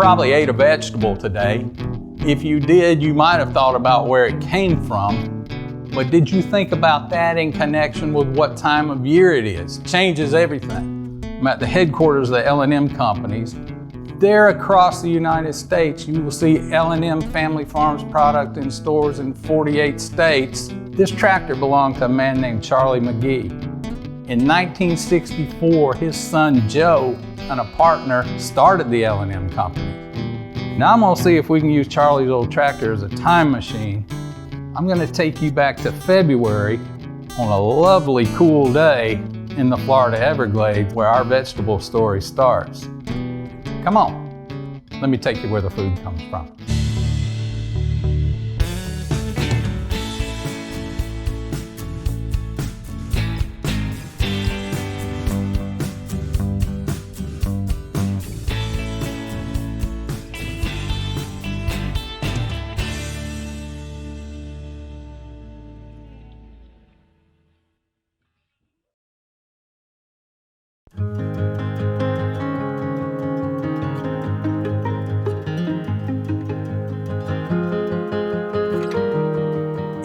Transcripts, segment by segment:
probably ate a vegetable today. If you did, you might have thought about where it came from. But did you think about that in connection with what time of year it is? It changes everything. I'm at the headquarters of the L&M companies. There across the United States, you will see L&M Family Farms product in stores in 48 states. This tractor belonged to a man named Charlie McGee. In 1964, his son Joe and a partner started the L&M company. Now I'm gonna see if we can use Charlie's old tractor as a time machine. I'm gonna take you back to February on a lovely cool day in the Florida Everglades where our vegetable story starts. Come on, let me take you where the food comes from.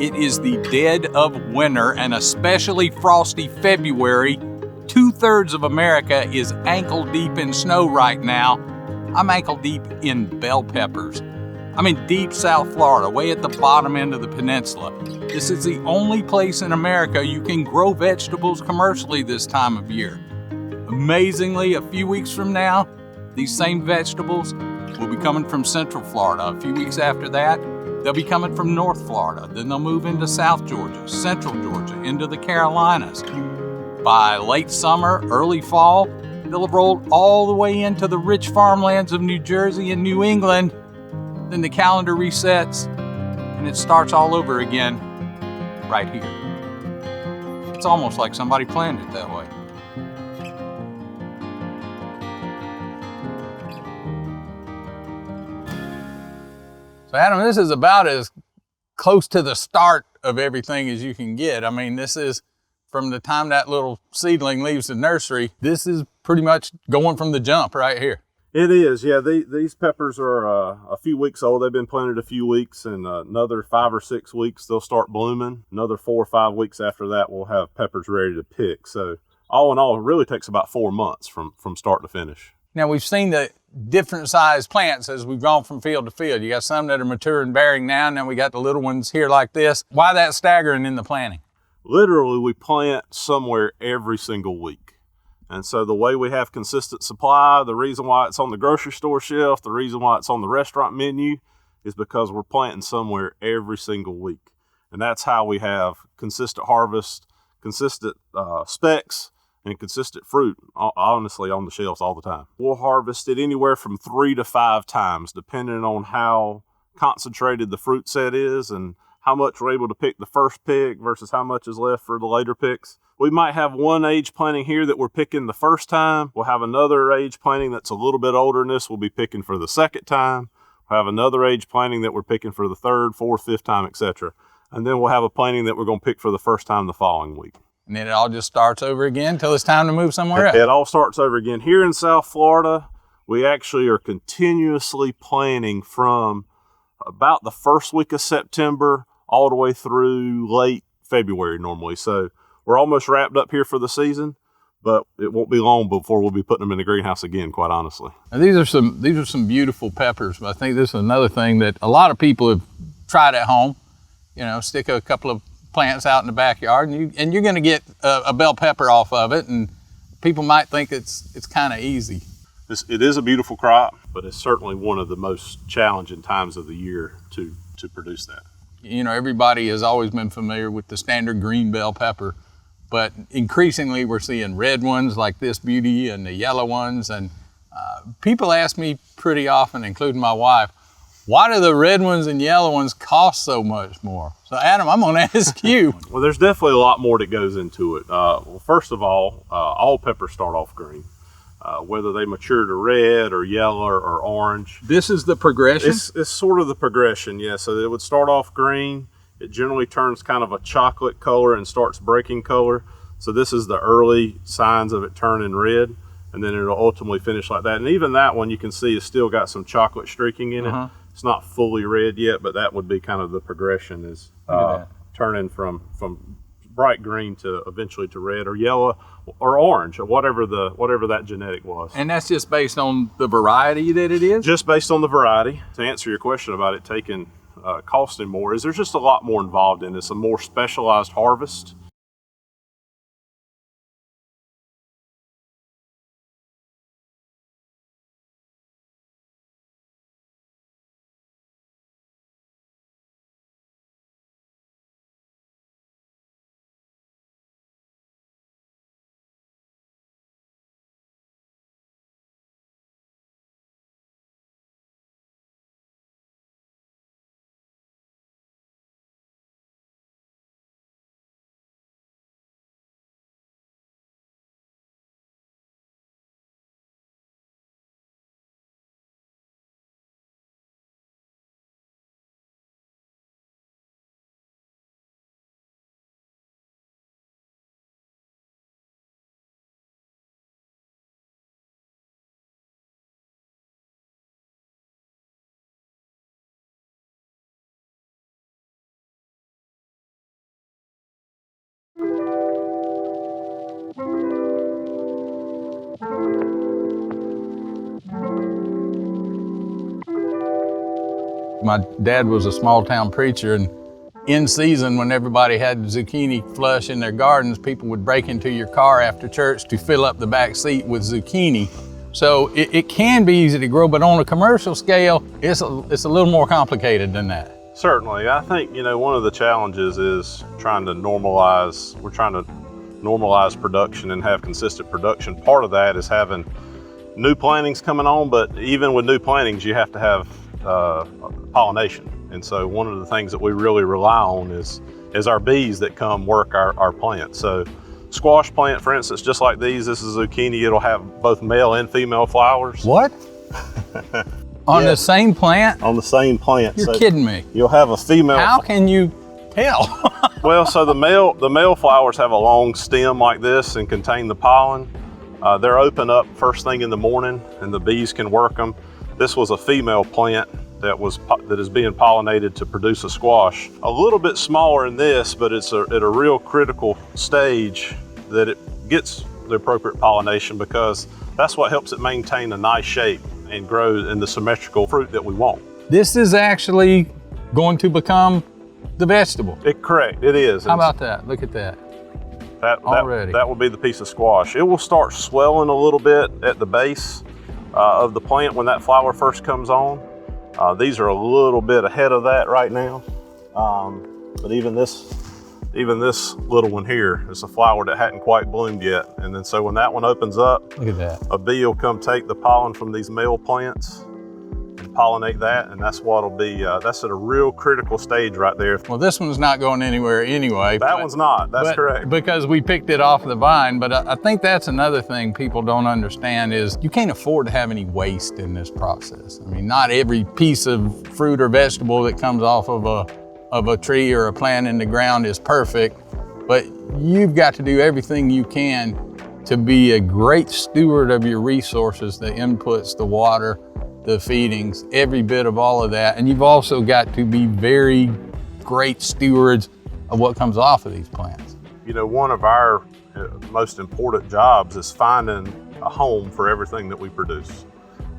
It is the dead of winter and especially frosty February. 2/3 of America is ankle deep in snow right now. I'm ankle deep in bell peppers. I'm in deep South Florida, way at the bottom end of the peninsula. This is the only place in America you can grow vegetables commercially this time of year. Amazingly, a few weeks from now, these same vegetables will be coming from Central Florida. A few weeks after that, they'll be coming from North Florida. Then they'll move into South Georgia, Central Georgia, into the Carolinas. By late summer, early fall, they'll have rolled all the way into the rich farmlands of New Jersey and New England. Then the calendar resets and it starts all over again right here. It's almost like somebody planned it that way. So Adam, this is about as close to the start of everything as you can get. I mean, this is from the time that little seedling leaves the nursery, this is pretty much going from the jump right here. It is, yeah. These peppers are a few weeks old. They've been planted a few weeks, and another 5 or 6 weeks they'll start blooming. Another 4 or 5 weeks after that we'll have peppers ready to pick. So all in all, it really takes about 4 months from start to finish. Now we've seen the different sized plants as we've gone from field to field. You got some that are mature and bearing now, and then we got the little ones here like this. Why that staggering in the planting? Literally, we plant somewhere every single week. And so the way we have consistent supply, the reason why it's on the grocery store shelf, the reason why it's on the restaurant menu is because we're planting somewhere every single week. And that's how we have consistent harvest, consistent specs, and consistent fruit, honestly, on the shelves all the time. We'll harvest it anywhere from 3 to 5 times, depending on how concentrated the fruit set is and how much we're able to pick the first pick versus how much is left for the later picks. We might have one age planting here that we're picking the first time. We'll have another age planting that's a little bit older than this we'll be picking for the second time. We'll have another age planting that we're picking for the third, fourth, fifth time, etc. And then we'll have a planting that we're going to pick for the first time the following week. And then it all just starts over again until it's time to move somewhere else. It all starts over again. Here in South Florida, we actually are continuously planting from about the first week of September all the way through late February normally. So we're almost wrapped up here for the season, but it won't be long before we'll be putting them in the greenhouse again, quite honestly. Now these are some beautiful peppers, but I think this is another thing that a lot of people have tried at home. You know, stick a couple of plants out in the backyard and you're going to get a bell pepper off of it, and people might think it's kind of easy. It is a beautiful crop, but it's certainly one of the most challenging times of the year to produce that. You know, everybody has always been familiar with the standard green bell pepper, but increasingly we're seeing red ones like this beauty and the yellow ones, and people ask me pretty often, including my wife, why do the red ones and yellow ones cost so much more? So Adam, I'm gonna ask you. Well, there's definitely a lot more that goes into it. Well, first of all peppers start off green. Whether they mature to red or yellow or orange. This is the progression? It's sort of the progression, yeah. So it would start off green. It generally turns kind of a chocolate color and starts breaking color. So this is the early signs of it turning red. and then it'll ultimately finish like that. And even that one, you can see, it's still got some chocolate streaking in it. It's not fully red yet, but that would be kind of the progression, is turning from bright green to eventually to red or yellow or orange, or whatever that genetic was. And that's just based on the variety that it is? Just based on the variety. To answer your question about it taking costing more, is there's just a lot more involved in this, a more specialized harvest. My dad was a small town preacher, and in season, when everybody had zucchini flush in their gardens, people would break into your car after church to fill up the back seat with zucchini. So it can be easy to grow, but on a commercial scale, it's a little more complicated than that. Certainly. I think, one of the challenges is trying to normalize production and have consistent production. Part of that is having new plantings coming on, but even with new plantings, you have to have pollination. And so one of the things that we really rely on is our bees that come work our plants. So squash plant, for instance, just like these, this is zucchini, it'll have both male and female flowers. What? On the same plant? On the same plant. You're kidding me. You'll have a female. How can you tell? Well, so the male flowers have a long stem like this and contain the pollen. They're open up first thing in the morning, and the bees can work them. This was a female plant that is being pollinated to produce a squash. A little bit smaller than this, but it's at a real critical stage that it gets the appropriate pollination, because that's what helps it maintain a nice shape and grow in the symmetrical fruit that we want. This is actually going to become the vegetable. Correct, it is. How about that? Look at that. Already. That will be the piece of squash. It will start swelling a little bit at the base of the plant when that flower first comes on. These are a little bit ahead of that right now, but even this little one here is a flower that hadn't quite bloomed yet. And then so when that one opens up, look at that. A bee will come take the pollen from these male plants and pollinate that, and that's what'll be, that's at a real critical stage right there. Well, this one's not going anywhere anyway. That one's not, that's correct. Because we picked it off the vine, but I think that's another thing people don't understand is you can't afford to have any waste in this process. I mean, not every piece of fruit or vegetable that comes off of a tree or a plant in the ground is perfect, but you've got to do everything you can to be a great steward of your resources, the inputs, the water, the feedings, every bit of all of that. And you've also got to be very great stewards of what comes off of these plants. One of our most important jobs is finding a home for everything that we produce.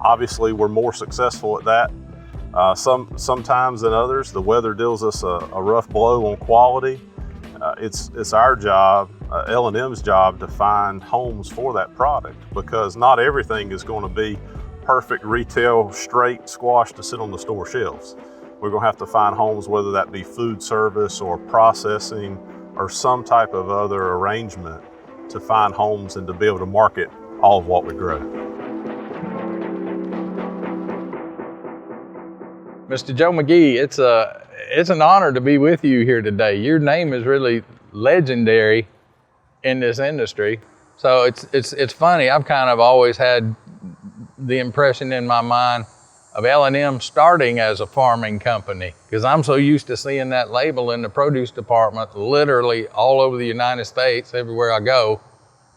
Obviously, we're more successful at that sometimes than others. The weather deals us a rough blow on quality. It's our job, L&M's job, to find homes for that product, because not everything is going to be perfect retail straight squash to sit on the store shelves. We're going to have to find homes, whether that be food service or processing or some type of other arrangement, to find homes and to be able to market all of what we grow. Mr. Joe McGee, it's an honor to be with you here today. Your name is really legendary in this industry. So it's funny, I've kind of always had the impression in my mind of L&M starting as a farming company, because I'm so used to seeing that label in the produce department literally all over the United States, everywhere I go.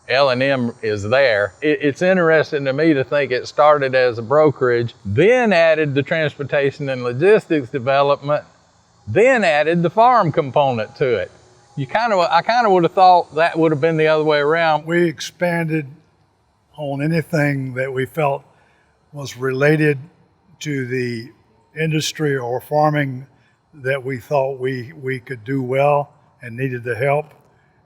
L&M is there. It's interesting to me to think it started as a brokerage, then added the transportation and logistics development, then added the farm component to it. I kind of would have thought that would have been the other way around. We expanded on anything that we felt was related to the industry or farming that we thought we could do well and needed the help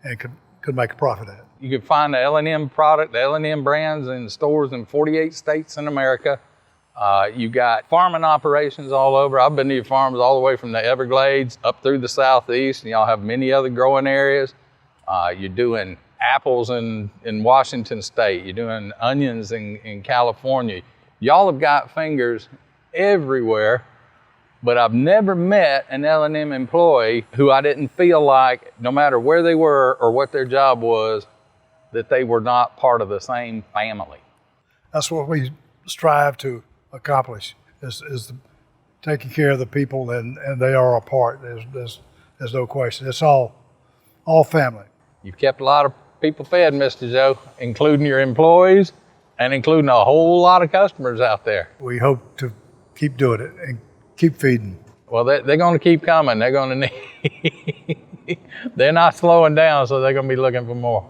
and could make a profit at. You could find the L&M product, the L&M brands in stores in 48 states in America. You got farming operations all over. I've been to your farms all the way from the Everglades up through the Southeast, and y'all have many other growing areas. You're doing apples in Washington State. You're doing onions in California. Y'all have got fingers everywhere, but I've never met an L&M employee who I didn't feel like, no matter where they were or what their job was, that they were not part of the same family. That's what we strive to accomplish, is taking care of the people, and they are a part. There's no question. It's all family. You've kept a lot of people fed, Mr. Joe, including your employees and including a whole lot of customers out there. We hope to keep doing it and keep feeding. Well, they're going to keep coming. They're going to need, they're not slowing down, so they're going to be looking for more.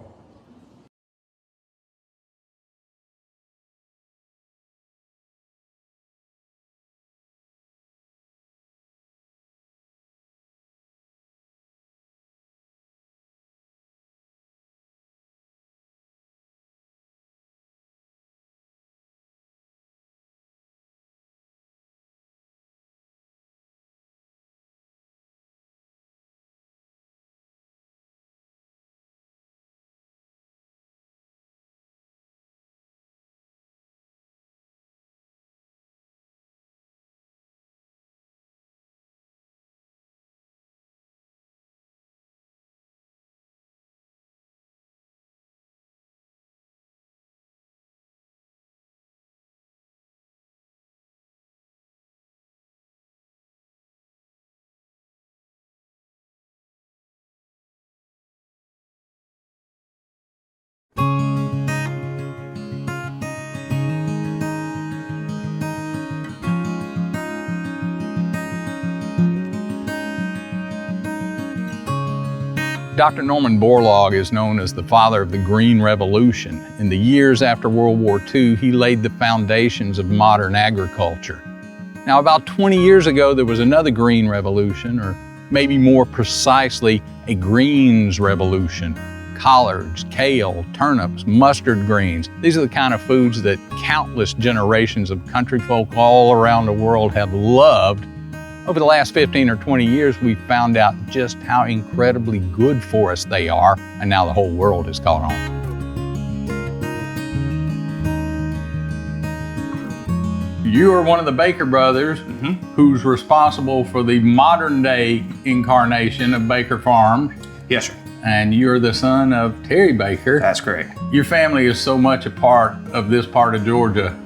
Dr. Norman Borlaug is known as the father of the Green Revolution. In the years after World War II, he laid the foundations of modern agriculture. Now, about 20 years ago, there was another Green Revolution, or maybe more precisely, a greens revolution. Collards, kale, turnips, mustard greens. These are the kind of foods that countless generations of country folk all around the world have loved. Over the last 15 or 20 years, we've found out just how incredibly good for us they are, and now the whole world has caught on. You are one of the Baker brothers who's responsible for the modern day incarnation of Baker Farms. Yes, sir. And you're the son of Terry Baker. That's correct. Your family is so much a part of this part of Georgia.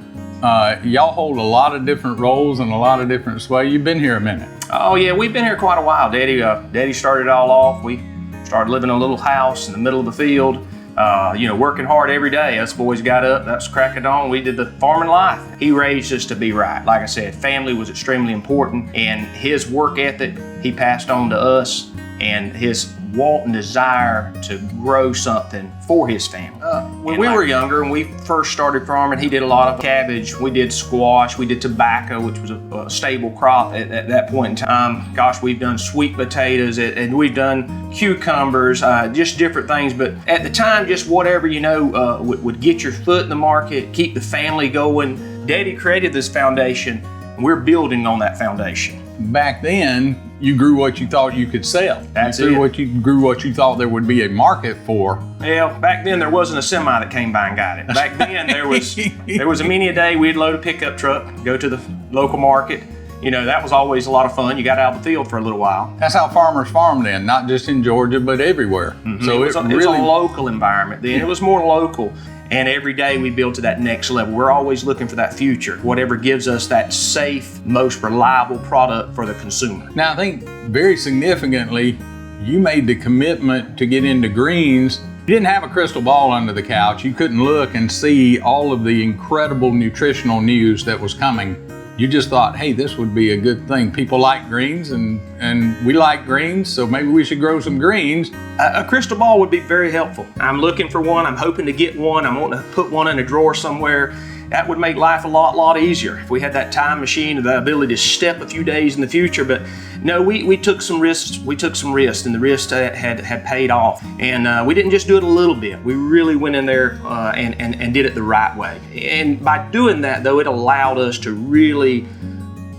Y'all hold a lot of different roles and a lot of different sway. You've been here a minute. Oh yeah, we've been here quite a while. Daddy started it all off. We started living in a little house in the middle of the field, working hard every day. Us boys got up, that's crack of dawn. We did the farming life. He raised us to be right. Like I said, family was extremely important, and his work ethic he passed on to us, and his want and desire to grow something for his family. When we were younger and we first started farming, he did a lot of cabbage, we did squash, we did tobacco, which was a stable crop at that point in time. Gosh, we've done sweet potatoes and we've done cucumbers, just different things. But at the time, just whatever, would get your foot in the market, keep the family going. Daddy created this foundation, and we're building on that foundation. Back then, you grew what you thought you could sell. You grew what you thought there would be a market for. Well, back then there wasn't a semi that came by and got it. Back then there was a many a day we'd load a pickup truck, go to the local market. That was always a lot of fun. You got out of the field for a little while. That's how farmers farmed then, not just in Georgia, but everywhere. Mm-hmm. So it was a local environment then. It was more local. And every day we build to that next level. We're always looking for that future, whatever gives us that safe, most reliable product for the consumer. Now, I think very significantly, you made the commitment to get into greens. You didn't have a crystal ball under the couch. You couldn't look and see all of the incredible nutritional news that was coming. You just thought, hey, this would be a good thing. People like greens and we like greens, so maybe we should grow some greens. A crystal ball would be very helpful. I'm looking for one. I'm hoping to get one. I'm wanting to put one in a drawer somewhere. That would make life a lot easier if we had that time machine and the ability to step a few days in the future. But no, we took some risks. We took some risks, and the risks had paid off. And we didn't just do it a little bit. We really went in there and did it the right way. And by doing that, though, it allowed us to really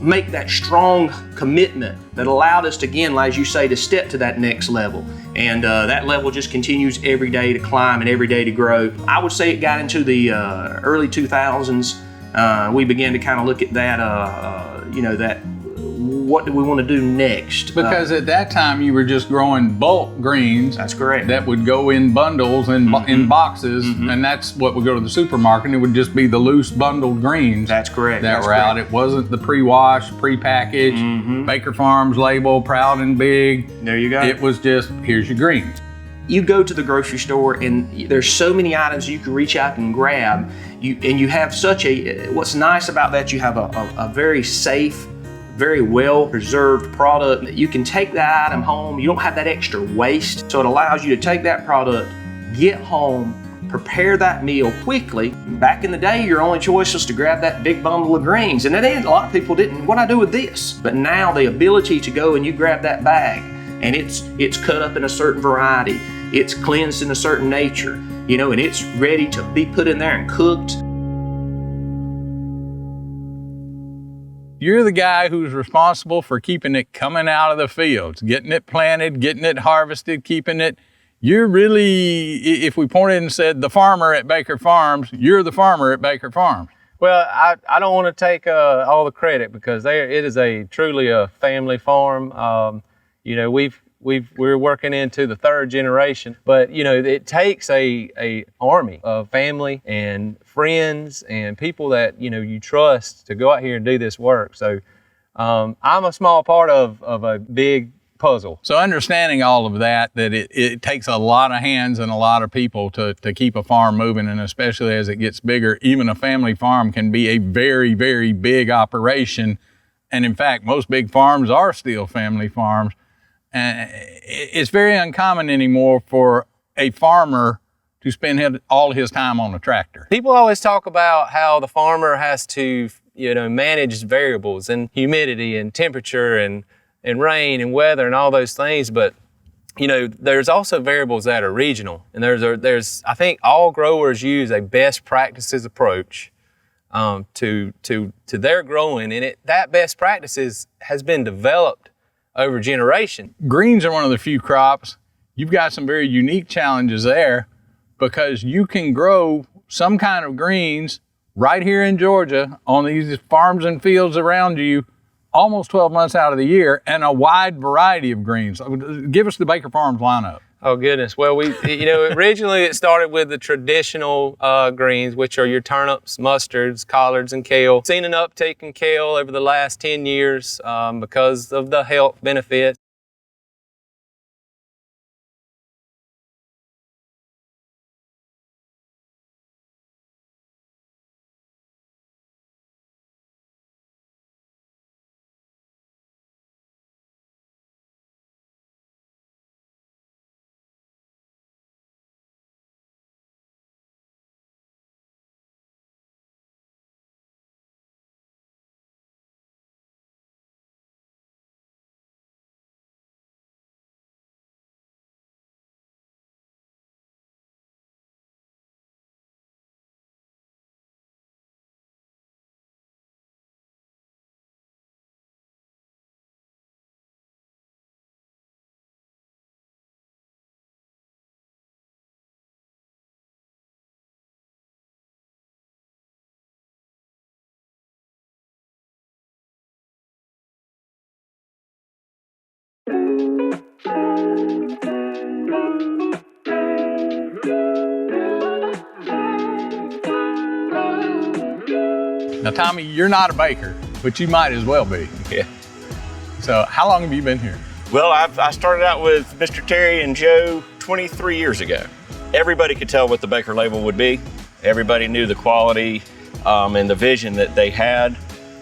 make that strong commitment that allowed us to, again, as you say, to step to that next level. And that level just continues every day to climb and every day to grow. I would say it got into the early 2000s. We began to kind of look at that, what do we want to do next? Because at that time you were just growing bulk greens. That's correct. That would go in bundles and in boxes, and that's what would go to the supermarket. And it would just be the loose bundled greens. That's correct. That were out. It wasn't the pre-washed, pre-packaged, Baker Farms label, proud and big. There you go. It was just, here's your greens. You go to the grocery store and there's so many items you can reach out and grab. You have such what's nice about that, you have a very safe, very well preserved product that you can take that item home. You don't have that extra waste. So it allows you to take that product, get home, prepare that meal quickly. Back in the day, your only choice was to grab that big bundle of greens. And then a lot of people didn't, what do I do with this? But now the ability to go and you grab that bag and it's cut up in a certain variety. It's cleansed in a certain nature, and it's ready to be put in there and cooked. You're the guy who's responsible for keeping it coming out of the fields, getting it planted, getting it harvested, keeping it. You're really, if we pointed and said the farmer at Baker Farms, you're the farmer at Baker Farms. Well, I don't want to take all the credit because it is truly a family farm. We're working into the third generation, but it takes a army of family and friends and people that you trust to go out here and do this work. So I'm a small part of a big puzzle. So understanding all of that it takes a lot of hands and a lot of people to keep a farm moving, and especially as it gets bigger, even a family farm can be a very, very big operation. And in fact, most big farms are still family farms. And it's very uncommon anymore for a farmer to spend all his time on a tractor. People always talk about how the farmer has to, manage variables and humidity and temperature and rain and weather and all those things. But, there's also variables that are regional. And there's I think all growers use a best practices approach to their growing. And that best practices has been developed over generation. Greens are one of the few crops. You've got some very unique challenges there because you can grow some kind of greens right here in Georgia on these farms and fields around you almost 12 months out of the year, and a wide variety of greens. Give us the Baker Farms lineup. Oh goodness, well originally it started with the traditional greens, which are your turnips, mustards, collards, and kale. Seen an uptake in kale over the last 10 years because of the health benefits. Now, Tommy, you're not a baker, but you might as well be. Yeah. So how long have you been here? Well, I started out with Mr. Terry and Joe 23 years ago. Everybody could tell what the Baker label would be. Everybody knew the quality and the vision that they had,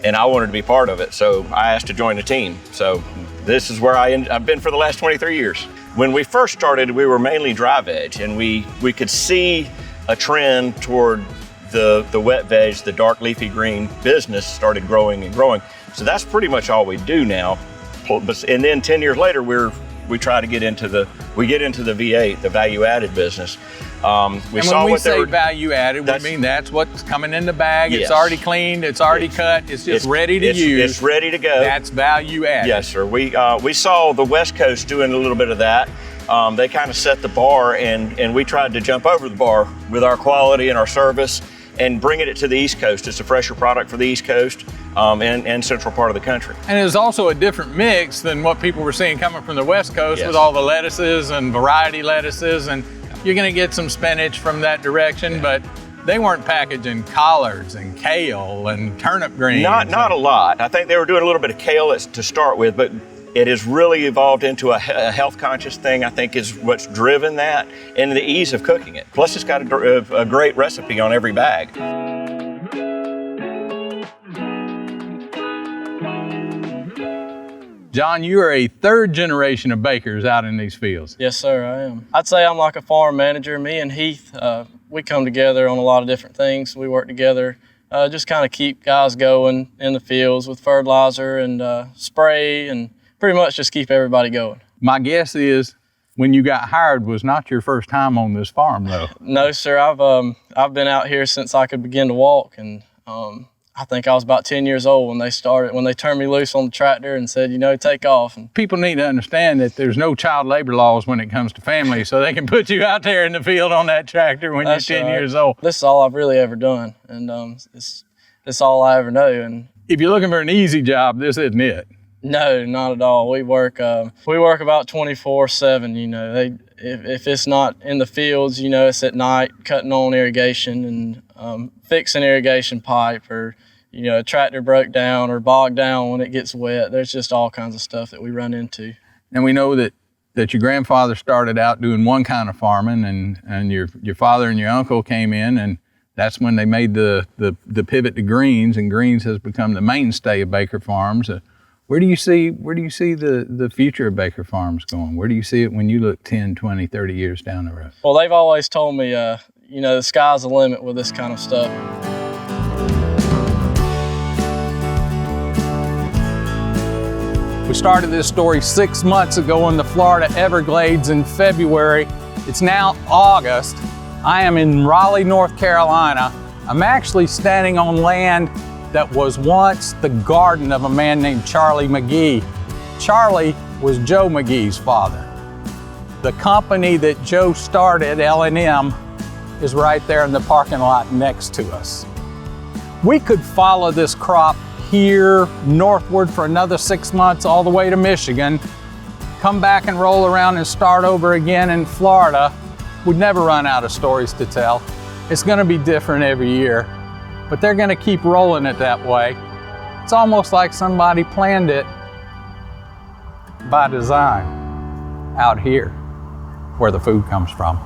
and I wanted to be part of it, so I asked to join the team. So this is where I've been for the last 23 years. When we first started, we were mainly dry veg, and we could see a trend toward the wet veg, the dark leafy green business started growing and growing. So that's pretty much all we do now. And then 10 years later, we try to get into the V8, the value added business. And when we say value added, we mean that's what's coming in the bag. Yes. It's already cleaned, it's already cut, it's just ready to use. It's ready to go. That's value added. Yes, sir. We saw the West Coast doing a little bit of that. They kind of set the bar, and we tried to jump over the bar with our quality and our service and bringing it to the East Coast. It's a fresher product for the East Coast and central part of the country. And it's also a different mix than what people were seeing coming from the West Coast. Yes. With all the lettuces and variety lettuces, and you're gonna get some spinach from that direction, but they weren't packaging collards and kale and turnip greens. Not a lot. I think they were doing a little bit of kale to start with, but it has really evolved into a health conscious thing, I think, is what's driven that, and the ease of cooking it. Plus, it's got a great recipe on every bag. John, you are a third generation of bakers out in these fields. Yes, sir, I am. I'd say I'm like a farm manager. Me and Heath, we come together on a lot of different things. We work together, just kind of keep guys going in the fields with fertilizer and spray, and pretty much just keep everybody going. My guess is when you got hired was not your first time on this farm, though. No, sir. I've been out here since I could begin to walk, and I think I was about 10 years old when they turned me loose on the tractor and said, take off. And people need to understand that there's no child labor laws when it comes to family, so they can put you out there in the field on that tractor when you're 10 years old. This is all I've really ever done, and it's all I ever know. And if you're looking for an easy job, this isn't it. No, not at all. We work about 24/7. If it's not in the fields, it's at night cutting on irrigation and fixing irrigation pipe, or a tractor broke down or bogged down when it gets wet. There's just all kinds of stuff that we run into. And we know that your grandfather started out doing one kind of farming, and your father and your uncle came in, and that's when they made the pivot to greens, and greens has become the mainstay of Baker Farms. Where do you see the future of Baker Farms going? Where do you see it when you look 10, 20, 30 years down the road? Well, they've always told me, the sky's the limit with this kind of stuff. We started this story 6 months ago in the Florida Everglades in February. It's now August. I am in Raleigh, North Carolina. I'm actually standing on land that was once the garden of a man named Charlie McGee. Charlie was Joe McGee's father. The company that Joe started, L&M, is right there in the parking lot next to us. We could follow this crop here northward for another 6 months all the way to Michigan, come back and roll around and start over again in Florida. We'd never run out of stories to tell. It's gonna be different every year, but they're gonna keep rolling it that way. It's almost like somebody planned it by design out here where the food comes from.